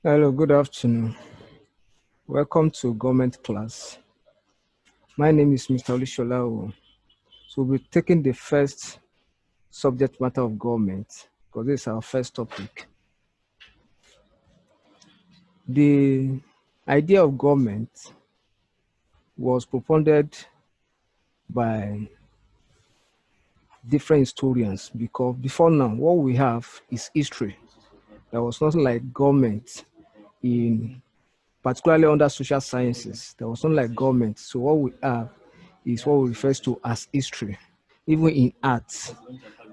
Hello, good afternoon. Welcome to government class. My name is Mr. Olusola. So we'll be taking the first subject matter of government because this is our first topic. The idea of government was propounded by different historians because before now, what we have is history. There was nothing like government in particularly under social sciences. There was nothing like government. So what we have is what we refer to as history, even in arts.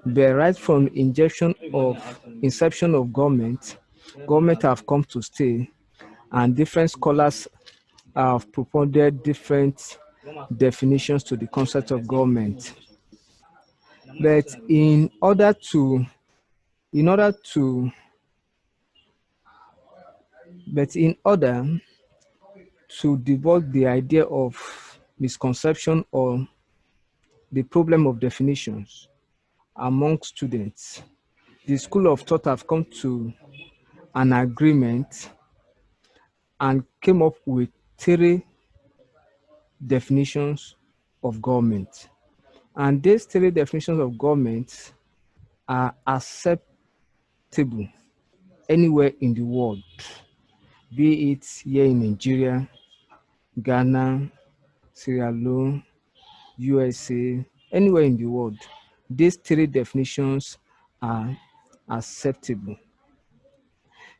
But right from inception of government, government have come to stay, and different scholars have propounded different definitions to the concept of government. But in order to, in order to debug the idea of misconception or the problem of definitions among students, the school of thought have come to an agreement and came up with three definitions of government. And these three definitions of government are acceptable anywhere in the world, be it here in Nigeria, Ghana, Sierra Leone, USA, anywhere in the world. These three definitions are acceptable.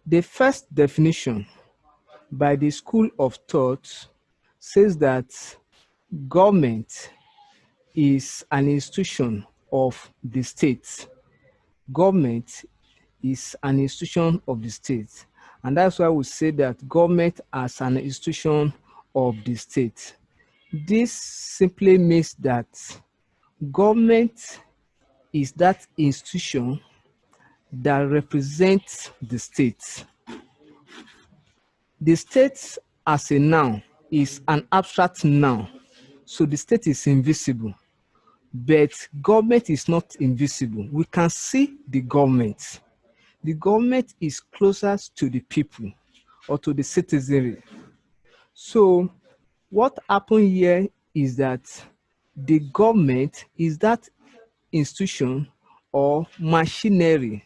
The first definition by the school of thought says that government is an institution of the state. Government is an institution of the state. And that's why we say that government as an institution of the state. This simply means that government is that institution that represents the state. The state as a noun is an abstract noun, so the state is invisible. But government is not invisible. We can see the government. The government is closer to the people or to the citizenry. So what happened here is that the government is that institution or machinery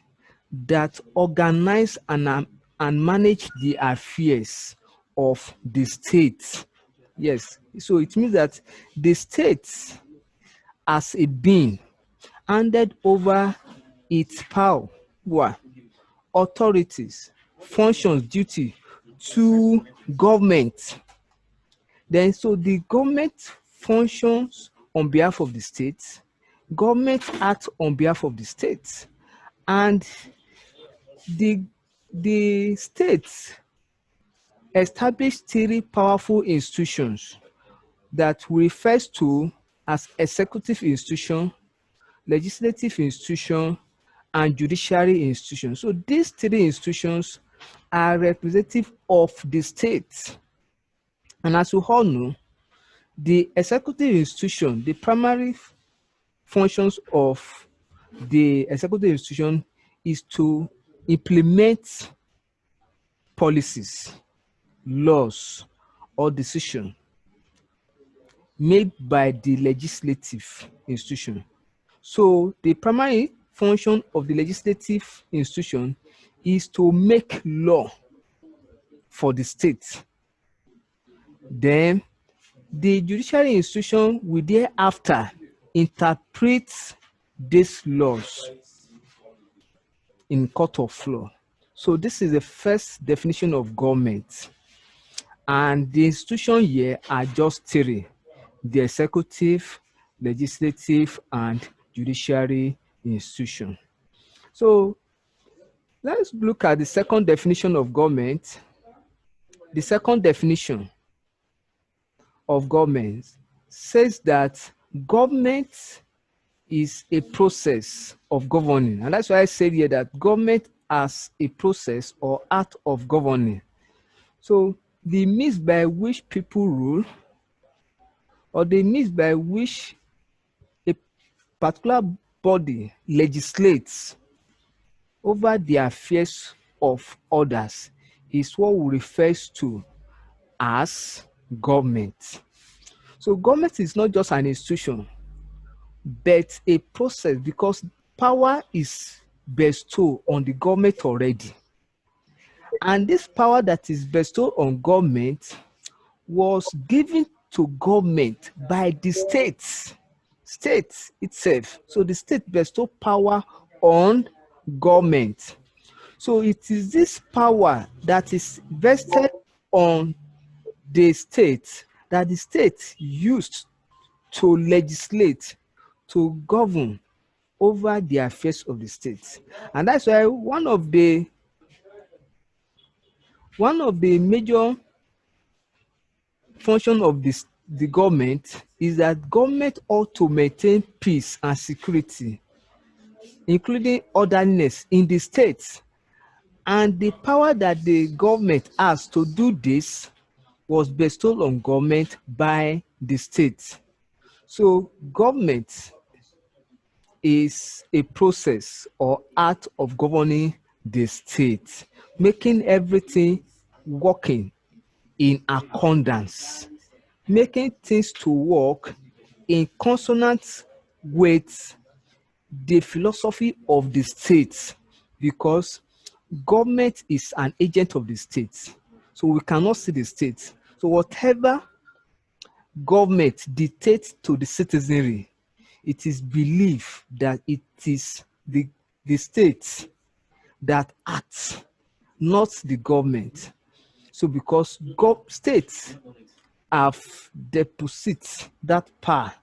that organize and manage the affairs of the state. Yes, so it means that the state as a being handed over its power, authorities, functions, duty to government. Then so the government functions on behalf of the state, government acts on behalf of the state, and the state established three powerful institutions that we refer to as executive institution, legislative institution, and judiciary institution. So these three institutions are representative of the state. And as we all know, the executive institution, the primary functions of the executive institution is to implement policies, laws, or decisions made by the legislative institution. So the primary function of the legislative institution is to make law for the state. Then the judiciary institution will thereafter interpret these laws in court of law. So this is the first definition of government. And the institution here are just three: the executive, legislative, and judiciary institution. So let's look at the second definition of government. The second definition of government says that government is a process of governing. And that's why I said here that government as a process or art of governing. So the means by which people rule, or the means by which a particular body legislates over the affairs of others, is what we refer to as government. So government is not just an institution, but a process, because power is bestowed on the government already. And this power that is bestowed on government was given to government by the state itself. So the state bestow power on government. So it is this power that is vested on the state that the state used to legislate, to govern over the affairs of the state. And that's why one of the major function of the government is that government ought to maintain peace and security, including orderliness in the state. And the power that the government has to do this was bestowed on government by the state. So government is a process or art of governing the state, making everything working in accordance, making things to work in consonance with the philosophy of the state, because government is an agent of the state. So we cannot see the state. So whatever government dictates to the citizenry, it is believed that it is the state that acts, not the government. So because states have deposited that power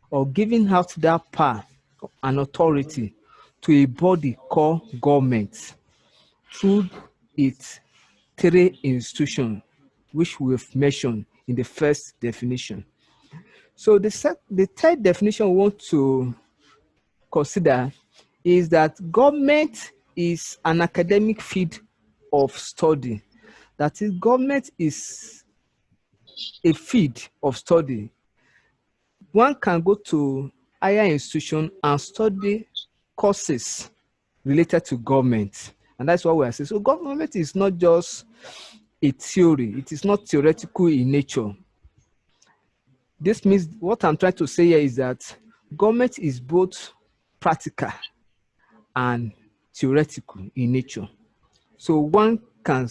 or giving out that power and authority to a body called government through its three institutions, which we've mentioned in the first definition. So the third definition we want to consider is that government is an academic field of study. That is, government is a field of study. One can go to higher institution and study courses related to government. And that's what we are saying. So government is not just a theory. It is not theoretical in nature. This means what I'm trying to say here is that government is both practical and theoretical in nature. So one can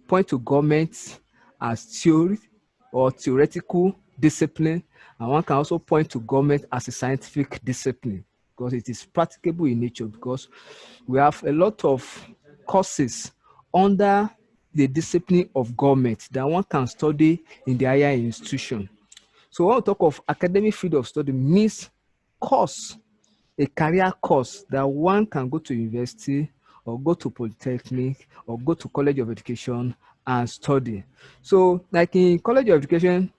point to government as theory or theoretical discipline, and one can also point to government as a scientific discipline, because it is practicable in nature, because we have a lot of courses under the discipline of government that one can study in the higher institution. So when we talk of academic field of study, means course, a career course that one can go to university or go to polytechnic or go to college of education and study. So like in college of education,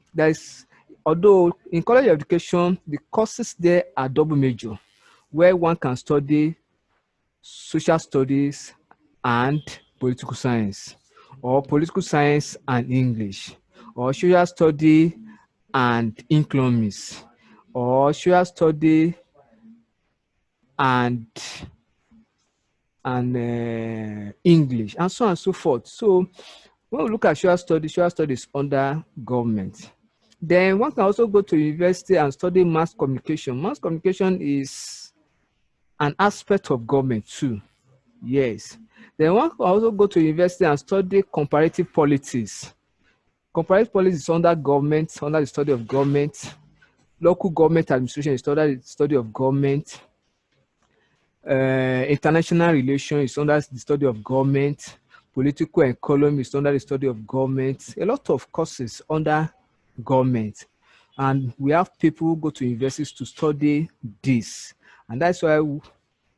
although in college of education, the courses there are double major, where one can study social studies and political science, or political science and English, or social study and economics, or social study and English, and so on and so forth. So when we look at social studies under government, then one can also go to university and study mass communication. Mass communication is an aspect of government too. Yes. Then one can also go to university and study comparative politics. Comparative politics is under government, under the study of government. Local government administration is under the study of government. International relations is under the study of government. Political economy is under the study of government. A lot of courses under government. And we have people who go to universities to study this. And that's why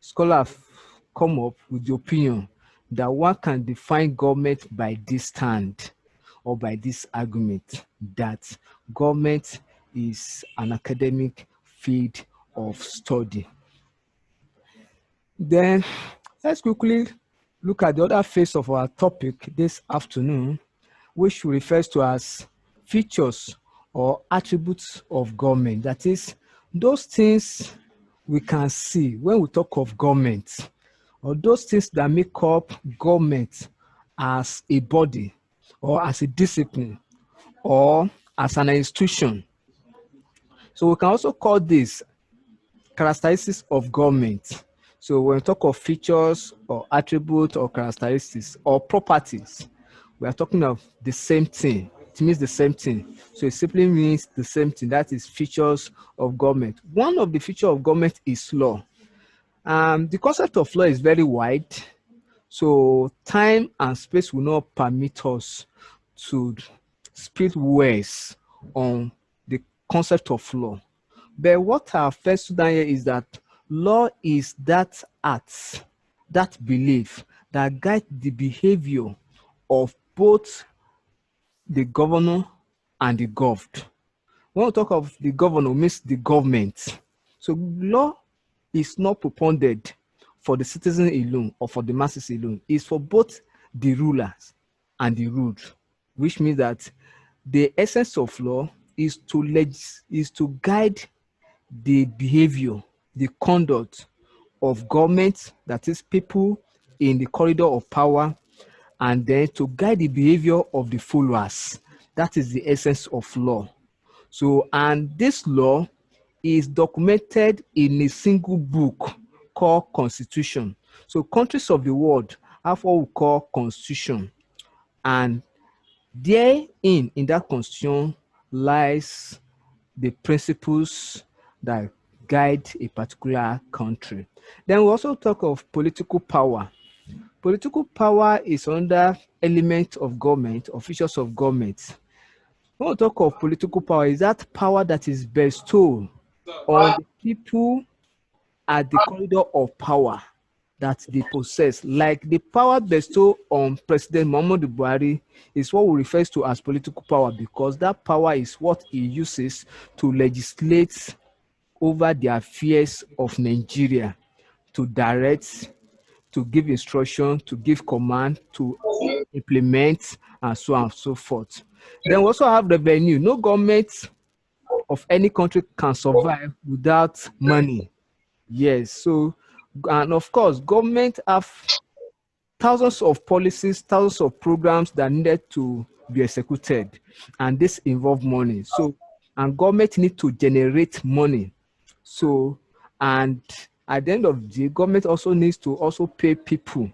scholars have come up with the opinion that one can define government by this stand or by this argument, that government is an academic field of study. Then let's quickly look at the other phase of our topic this afternoon, which refers to as features or attributes of government. That is, those things we can see when we talk of government, or those things that make up government as a body or as a discipline or as an institution. So we can also call this characteristics of government. So when we talk of features or attributes or characteristics or properties, we are talking of the same thing. It means the same thing. So it simply means the same thing. That is features of government. One of the features of government is law. The concept of law is very wide. So time and space will not permit us to speak words on the concept of law. But what I've first down here is that law is that act, that belief that guides the behavior of both the governor and the governed. When we talk of the governor, means the government. So law is not propounded for the citizen alone or for the masses alone. It's for both the rulers and the ruled, which means that the essence of law is to guide the behavior, the conduct of government, that is people in the corridor of power, and then to guide the behavior of the followers. That is the essence of law. So, and this law is documented in a single book called Constitution. So countries of the world have what we call Constitution. And therein, in that Constitution, lies the principles that guide a particular country. Then we also talk of political power. Political power is another element of government, officials of government. When we talk of political power, is that power that is bestowed on the people at the corridor of power that they possess. Like the power bestowed on President Muhammadu Buhari is what we refer to as political power, because that power is what he uses to legislate over the affairs of Nigeria, to direct, to give instruction, to give command, to implement, and so on and so forth. Then we also have revenue. No government of any country can survive without money. Yes, so, and of course, government have thousands of policies, thousands of programs that needed to be executed, and this involve money. So, and government need to generate money. So, and at the end of the day, government also needs to also pay people.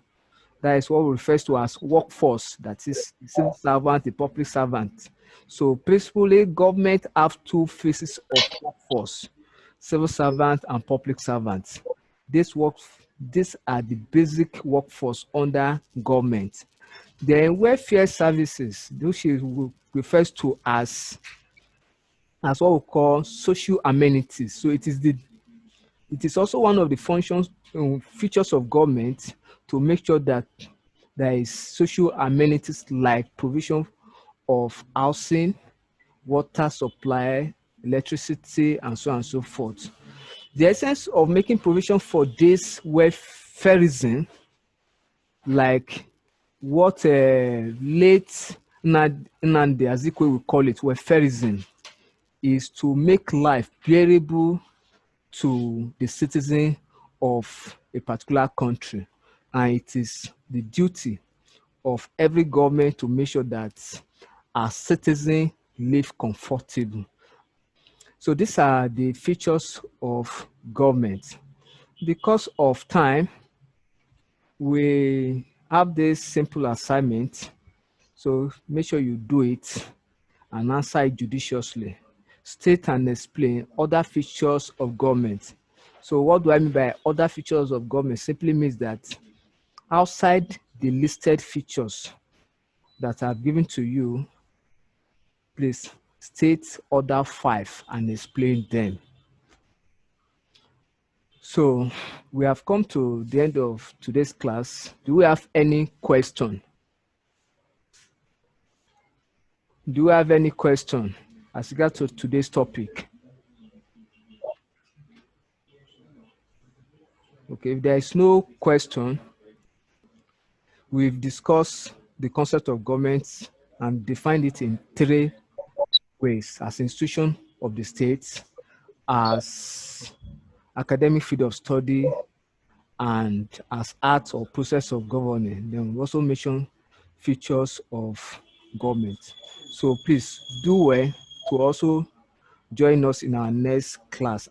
That is what we refer to as workforce, that is the civil servant, the public servant. So principally, government have two phases of workforce: civil servant and public servants. These are the basic workforce under government. Then welfare services, which is refers to as what we call social amenities. So it is also one of the functions, features of government, to make sure that there is social amenities like provision of housing, water supply, electricity, and so on and so forth. The essence of making provision for this welfareism, like what late Nnamdi Azikiwe will call it, welfareism, is to make life bearable to the citizen of a particular country. And it is the duty of every government to make sure that our citizens live comfortable. So these are the features of government. Because of time, we have this simple assignment. So make sure you do it and answer it judiciously. State and explain other features of government. So what do I mean by other features of government? Simply means that outside the listed features that I've given to you, please state other 5 and explain them. So we have come to the end of today's class. Do we have any question? Do we have any question as regards to today's topic? Okay, if there is no question, we've discussed the concept of government and defined it in 3 ways: as institution of the state, as academic field of study, and as art or process of governing. Then we also mentioned features of government. So please do well to also join us in our next class.